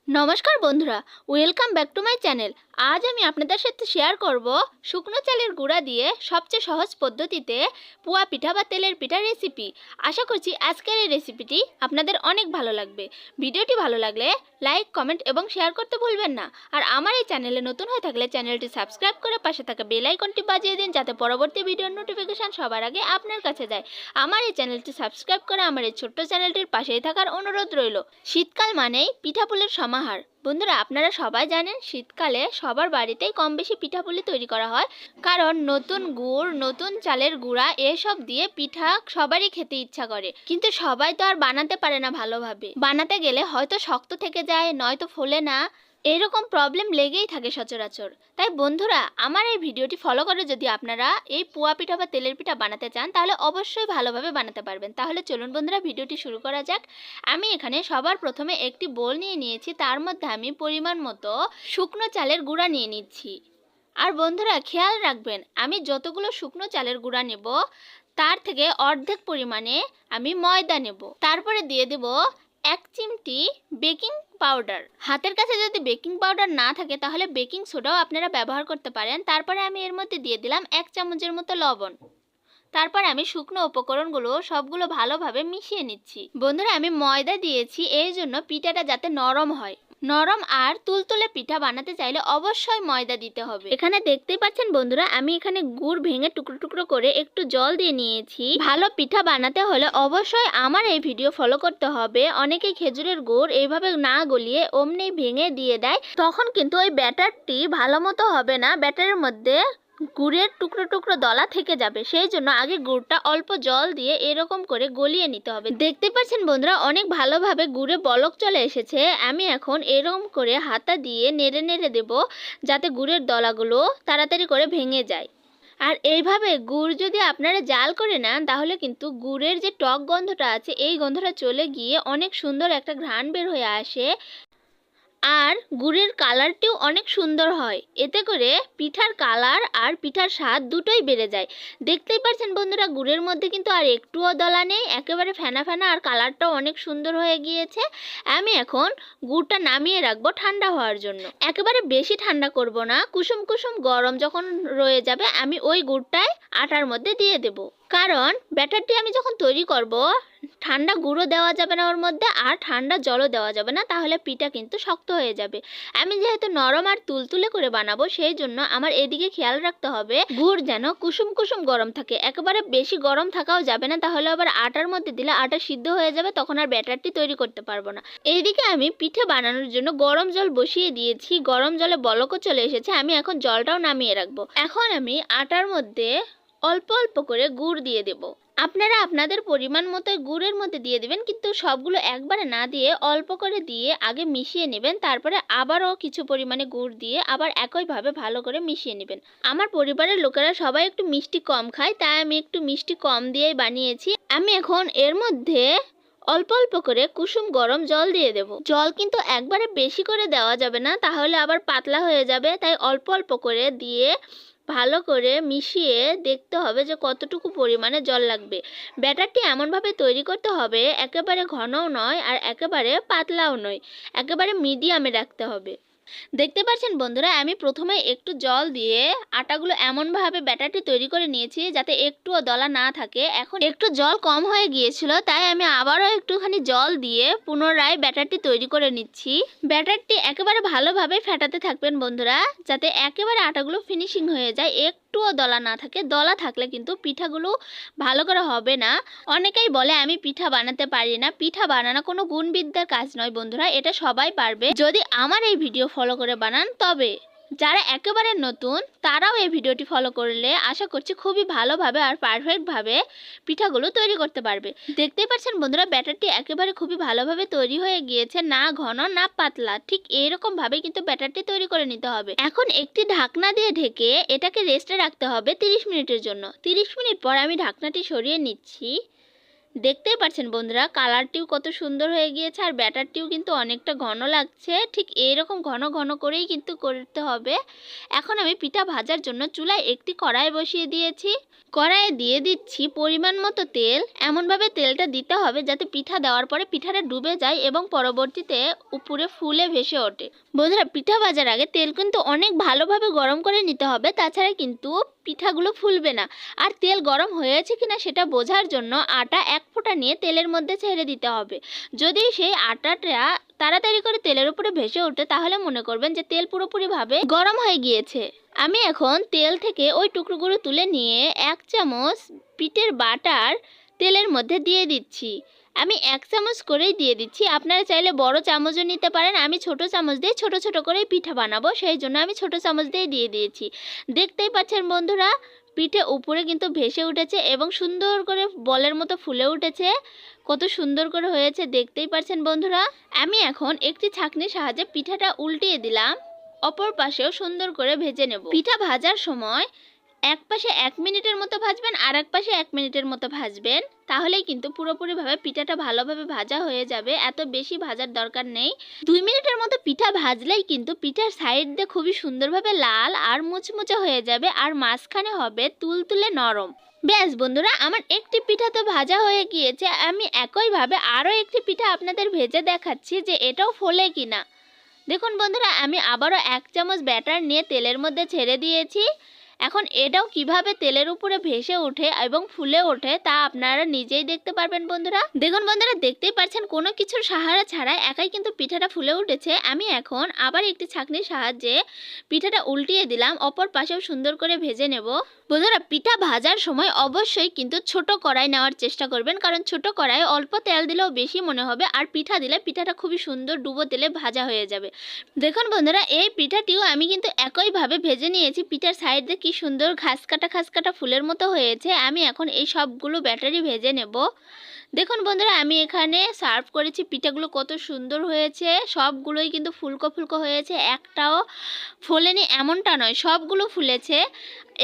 নমস্কার বন্ধুরা, welcome back to my channel. আজ আমি আপনাদের সাথে শেয়ার করব শুকনো চালের গুঁড়া দিয়ে সবচেয়ে সহজ পদ্ধতিতে পোয়া পিঠা বা তেলের পিঠা রেসিপি। আশা করছি আজকের এই রেসিপিটি আপনাদের অনেক ভালো লাগবে। ভিডিওটি ভালো লাগলে লাইক, কমেন্ট এবং শেয়ার করতে ভুলবেন না। আর আমার এই চ্যানেলে নতুন হয়ে থাকলে চ্যানেলটি সাবস্ক্রাইব করে পাশে থাকা বেল আইকনটি বাজিয়ে দিন, যাতে পরবর্তী ভিডিওর নোটিফিকেশন সবার আগে আপনার কাছে যায়। আমার এই চ্যানেলটি সাবস্ক্রাইব করে আমার এই ছোট্ট চ্যানেলটির পাশেই থাকার অনুরোধ রইল। শীতকাল মানেই পিঠাপুলির সমাহার। বন্ধুরা, আপনারা সবাই জানেন শীতকালে সবার বাড়িতেই কম বেশি পিঠাপুলি তৈরি করা হয়, কারণ নতুন গুড়, নতুন চালের গুঁড়া এসব দিয়ে পিঠা সবারই খেতে ইচ্ছা করে। কিন্তু সবাই তো আর বানাতে পারে না ভালোভাবে। বানাতে গেলে হয়তো শক্ত থেকে যায়, নয়তো ফোলে না, এরকম প্রবলেম লেগেই থাকে সচরাচর। তাই বন্ধুরা, আমার এই ভিডিওটি ফলো করে যদি আপনারা এই পোয়া পিঠা বা তেলের পিঠা বানাতে চান, তাহলে অবশ্যই ভালোভাবে বানাতে পারবেন। তাহলে চলুন বন্ধুরা, ভিডিওটি শুরু করা যাক। আমি এখানে সবার প্রথমে একটি বোল নিয়ে নিয়েছি, তার মধ্যে আমি পরিমাণ মতো শুকনো চালের গুঁড়া নিয়ে নিচ্ছি। আর বন্ধুরা, খেয়াল রাখবেন, আমি যতগুলো শুকনো চালের গুঁড়া নেব তার থেকে অর্ধেক পরিমাণে আমি ময়দা নেব। তারপরে দিয়ে দেব 1 চিমটি বেকিং পাউডার। হাতের কাছে যদি বেকিং পাউডার না থাকে তাহলে বেকিং সোডাও আপনারা ব্যবহার করতে পারেন। তারপরে আমি এর মধ্যে দিয়ে দিলাম 1 চামচের মতো লবণ। তারপর আমি শুকনো উপকরণগুলো সবগুলো ভালোভাবে মিশিয়ে নিচ্ছি। বন্ধুরা, আমি ময়দা দিয়েছি এই জন্য পিঠাটা যাতে নরম হয়। নরম আর তুলতুলে পিঠা বানাতে চাইলে অবশ্যই ময়দা দিতে হবে। এখানে দেখতেই পাচ্ছেন বন্ধুরা, আমি এখানে গুড় ভেঙে টুকরো টুকরো করে একটু জল দিয়ে নিয়েছি। ভালো পিঠা বানাতে হলে অবশ্যই আমার এই ভিডিও ফলো করতে হবে। অনেকেই খেজুরের গুড় এইভাবে না গলিয়ে অমনি ভেঙে দিয়ে দেয়, তখন কিন্তু ওই ব্যাটারটি ভালো মতো হবে না। ব্যাটারের মধ্যে গুড়ের টুকরো টুকরো দলা থেকে যাবে, সেই জন্য আগে গুড়টা অল্প জল দিয়ে এরকম করে গলিয়ে নিতে হবে। দেখতে পাচ্ছেন বন্ধুরা, অনেক ভালোভাবে গুড়ে বলক চলে এসেছে। আমি এখন এরকম করে হাতা দিয়ে নেড়ে নেড়ে দেব, যাতে গুড়ের দলাগুলো তাড়াতাড়ি করে ভেঙে যায়। আর এইভাবে গুড় যদি আপনারা জাল করে নেন, তাহলে কিন্তু গুড়ের যে টক গন্ধটা আছে এই গন্ধটা চলে গিয়ে অনেক সুন্দর একটা ঘ্রাণ বের হয়ে আসে। আর গুড়ের কালারটিও অনেক সুন্দর হয়। এতে করে পিঠার কালার আর পিঠার স্বাদ দুটোই বেড়ে যায়। দেখতেই পাচ্ছেন বন্ধুরা, গুড়ের মধ্যে কিন্তু আর একটুও দলা নেই, একেবারে ফেনা ফেনা, আর কালারটাও অনেক সুন্দর হয়ে গিয়েছে। আমি এখন গুড়টা নামিয়ে রাখবো ঠান্ডা হওয়ার জন্য। একেবারে বেশি ঠান্ডা করব না, কুসুম কুসুম গরম যখন রয়ে যাবে আমি ওই গুড়টাই আটার মধ্যে দিয়ে দেব। কারণ ব্যাটারটি আমি যখন তৈরি করব, ঠান্ডা গুঁড়ো দেওয়া যাবে না ওর মধ্যে, আর ঠান্ডা জলও দেওয়া যাবে না, তাহলে পিঠা কিন্তু শক্ত হয়ে যাবে। আমি যেহেতু নরম আর তুলতুলে করে বানাবো, সেই জন্য আমার এদিকে খেয়াল রাখতে হবে গুড় যেন কুসুম কুসুম গরম থাকে। একেবারে বেশি গরম থাকাও যাবে না, তাহলে আবার আটার মধ্যে দিলে আটা সিদ্ধ হয়ে যাবে, তখন আর ব্যাটারটি তৈরি করতে পারবো না। এইদিকে আমি পিঠে বানানোর জন্য গরম জল বসিয়ে দিয়েছি। গরম জলে বলকও চলে এসেছে। আমি এখন জলটাও নামিয়ে রাখবো। এখন আমি আটার মধ্যে অল্প অল্প করে গুড় দিয়ে দেব। আপনারা আপনাদের পরিমাণ মতো গুড়ের মধ্যে দিয়ে দেবেন, কিন্তু সবগুলো একবারে না দিয়ে অল্প করে দিয়ে আগে মিশিয়ে নেবেন। তারপরে আবারও কিছু পরিমাণে গুড় দিয়ে আবার একইভাবে ভালো করে মিশিয়ে নেবেন। আমার পরিবারের লোকেরা সবাই একটু মিষ্টি কম খায়, তাই আমি একটু মিষ্টি কম দিয়েই বানিয়েছি। আমি এখন এর মধ্যে অল্প অল্প করে কুসুম গরম জল দিয়ে দেব। জল কিন্তু একবারে বেশি করে দেওয়া যাবে না, তাহলে আবার পাতলা হয়ে যাবে। তাই অল্প অল্প করে দিয়ে ভালো করে মিশিয়ে দেখতে হবে যে কতটুকু পরিমাণে জল লাগবে। ব্যাটারটি এমনভাবে তৈরি করতে হবে, একেবারে ঘনও নয় আর একেবারে পাতলাও নয়, একেবারে মিডিয়ামে রাখতে হবে। দেখতে পাচ্ছেন বন্ধুরা, আমি প্রথমে একটু জল দিয়ে আটাগুলো এমনভাবে ব্যাটারটি তৈরি করে নিয়েছি যাতে একটুও দলা না থাকে। এখন একটু জল কম হয়ে গিয়েছিল, তাই আমি আবারও একটুখানি জল দিয়ে পুনরায় ব্যাটারটি তৈরি করে নিচ্ছি। ব্যাটারটি একেবারে ভালোভাবে ফেটাতে থাকবেন বন্ধুরা, যাতে একেবারে আটাগুলো ফিনিশিং হয়ে যায়, একটুও দলা না থাকে। দলা থাকলে কিন্তু পিঠাগুলো ভালো করে হবে না। অনেকেই বলে আমি পিঠা বানাতে পারি না। পিঠা বানানো কোনো গুণবিদ্যার কাজ নয় বন্ধুরা, এটা সবাই পারবে যদি আমার এই ভিডিও ফলো করে বানান। তবে যারা একেবারে নতুন তারাও এই ভিডিওটি ফলো করলে আশা করছি খুবই ভালোভাবে আর পারফেক্টভাবে পিঠাগুলো তৈরি করতে পারবে। দেখতেই পাচ্ছেন বন্ধুরা, ব্যাটারটি একেবারে খুবই ভালোভাবে তৈরি হয়ে গিয়েছে, না ঘন না পাতলা। ঠিক এইরকম ভাবে কিন্তু ব্যাটারটি তৈরি করে নিতে হবে। এখন একটি ঢাকনা দিয়ে ঢেকে এটাকে রেস্টে রাখতে হবে 30 মিনিটের জন্য। 30 মিনিট পর আমি ঢাকনাটি সরিয়ে নিচ্ছি। দেখতেই পাচ্ছেন বন্ধুরা, কালারটিও কত সুন্দর হয়ে গিয়েছে আর ব্যাটারটিও কিন্তু অনেকটা ঘন লাগছে। ঠিক এইরকম ঘন ঘন করেই কিন্তু করতে হবে। এখন আমি পিঠা ভাজার জন্য চুলায় একটি কড়াই বসিয়ে দিয়েছি। কড়াইয়ে দিয়ে দিচ্ছি পরিমাণ মতো তেল। এমনভাবে তেলটা দিতে হবে যাতে পিঠা দেওয়ার পরে পিঠাটা ডুবে যায় এবং পরবর্তীতে উপরে ফুলে ভেসে ওঠে। বন্ধুরা, পিঠা ভাজার আগে তেল কিন্তু অনেক ভালোভাবে গরম করে নিতে হবে, তাছাড়া কিন্তু পিঠাগুলো ফুলবে না। আর তেল গরম হয়েছে কিনা সেটা বোঝার জন্য আটা এক ফোঁটা নিয়ে তেলের মধ্যে ছেড়ে দিতে হবে। যদি সেই আটাটা তাড়াতাড়ি করে তেলের উপরে ভেসে ওঠে তাহলে মনে করবেন যে তেল পুরোপুরিভাবে গরম হয়ে গিয়েছে। আমি এখন তেল থেকে ওই টুকরোগুলো তুলে নিয়ে 1 চামচ পিঠের বাটার তেলের মধ্যে দিয়ে দিচ্ছি। আমি 1 চামচ করেই দিয়ে দিচ্ছি, আপনারা চাইলে বড় চামচও নিতে পারেন। আমি ছোট চামচ দিয়ে ছোট ছোট করেই পিঠা বানাবো, সেই জন্য আমি ছোট চামচ দিয়ে দিয়েছি। দেখতেই পাচ্ছেন বন্ধুরা, পিঠে উপরে কিন্তু ভেসে উঠেছে এবং সুন্দর করে বলের মতো ফুলে উঠেছে। কত সুন্দর করে হয়েছে দেখতেই পাচ্ছেন বন্ধুরা। আমি এখন একটি ছাঁকনির সাহায্যে পিঠাটা উল্টিয়ে দিলাম, অপর পাশেও সুন্দর করে ভেজে নেব। পিঠা ভাজার সময় এক পাশে 1 মিনিটের মতো ভাজবেন আর এক পাশে 1 মিনিটের মতো ভাজবেন, তাহলেই কিন্তু পুরোপুরিভাবে পিঠাটা ভালোভাবে ভাজা হয়ে যাবে। এত বেশি ভাজার দরকার নেই। 2 মিনিটের মতো পিঠা ভাজলেই কিন্তু পিঠার সাইড দিয়ে খুবই সুন্দরভাবে লাল আর মুচমুচে হয়ে যাবে আর মাঝখানে হবে তুলতুলে নরম। ব্যাস বন্ধুরা, আমার একটি পিঠা তো ভাজা হয়ে গিয়েছে। আমি একইভাবে আরও একটি পিঠা আপনাদের ভেজে দেখাচ্ছি যে এটাও ফোলে কিনা। দেখুন বন্ধুরা, আমি আবারও 1 চামচ ব্যাটার নিয়ে তেলের মধ্যে ছেড়ে দিয়েছি। এখন এটাও কিভাবে তেলের উপরে ভেসে ওঠে এবং ফুলে ওঠে তা আপনারা নিজেই দেখতে পারবেন বন্ধুরা। দেখুন বন্ধুরা, দেখতেই পাচ্ছেন কোনো কিছুর সাহায্য ছাড়াই একাই কিন্তু পিঠাটা ফুলে উঠেছে। আমি এখন আবার একটি ছাঁকনির সাহায্যে পিঠাটা উল্টিয়ে দিলাম, অপর পাশেও সুন্দর করে ভেজে নেব। বন্ধুরা, পিঠা ভাজার সময় অবশ্যই কিন্তু ছোট কড়াই নেওয়ার চেষ্টা করবেন, কারণ ছোট কড়াইয়ে অল্প তেল দিলেও বেশি মনে হবে আর পিঠা দিলে পিঠাটা খুবই সুন্দর ডুবো তেলে ভাজা হয়ে যাবে। দেখুন বন্ধুরা, এই পিঠাটিও আমি কিন্তু একইভাবে ভেজে নিয়েছি। পিঠার সাইড দিয়ে কি সুন্দর ঘাস কাটা ফুলের মতো হয়েছে। আমি এখন এই সবগুলো ব্যাটারি ভেজে নেব। দেখুন বন্ধুরা, আমি এখানে সার্ভ করেছি, পিঠাগুলো কত সুন্দর হয়েছে। সবগুলোই কিন্তু ফুলকো ফুলকো হয়েছে, একটাও ফোলেনি এমনটা নয়, সবগুলো ফুলেছে।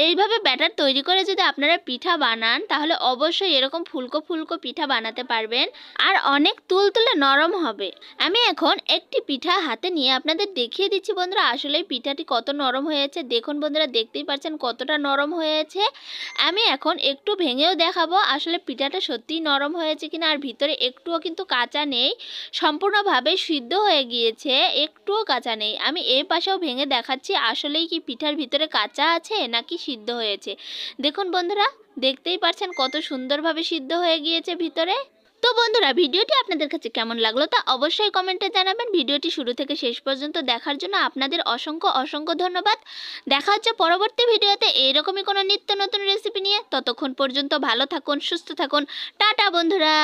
এইভাবে ব্যাটার তৈরি করে যদি আপনারা পিঠা বানান তাহলে অবশ্যই এরকম ফুলকো ফুলকো পিঠা বানাতে পারবেন আর অনেক তুলতুলে নরম হবে। আমি এখন একটি পিঠা হাতে নিয়ে আপনাদের দেখিয়ে দিচ্ছি বন্ধুরা, আসলে পিঠাটি কত নরম হয়েছে। দেখুন বন্ধুরা, দেখতেই পাচ্ছেন কতটা নরম হয়েছে। আমি এখন একটু ভেঙেও দেখাবো আসলে পিঠাটা সত্যিই নরম হয়েছে কিনা, আর ভিতরে একটুও কিন্তু কাঁচা নেই, সম্পূর্ণভাবে সিদ্ধ হয়ে গিয়েছে, একটুও কাঁচা নেই। আমি এই পাশেও ভেঙে দেখাচ্ছি আসলেই কি পিঠার ভিতরে কাঁচা আছে নাকি সিদ্ধ হয়েছে। দেখুন বন্ধুরা, দেখতেই পাচ্ছেন কত সুন্দরভাবে সিদ্ধ হয়ে গিয়েছে ভিতরে। তো বন্ধুরা, ভিডিওটি আপনাদের কাছে কেমন লাগলো তা অবশ্যই কমেন্টে জানাবেন। ভিডিওটি শুরু থেকে শেষ পর্যন্ত দেখার জন্য আপনাদের অসংখ্য অসংখ্য ধন্যবাদ। দেখা হচ্ছে পরবর্তী ভিডিওতে এইরকমই কোনো নিত্য নতুন রেসিপি নিয়ে। ততক্ষণ পর্যন্ত ভালো থাকুন, সুস্থ থাকুন। টাটা বন্ধুরা।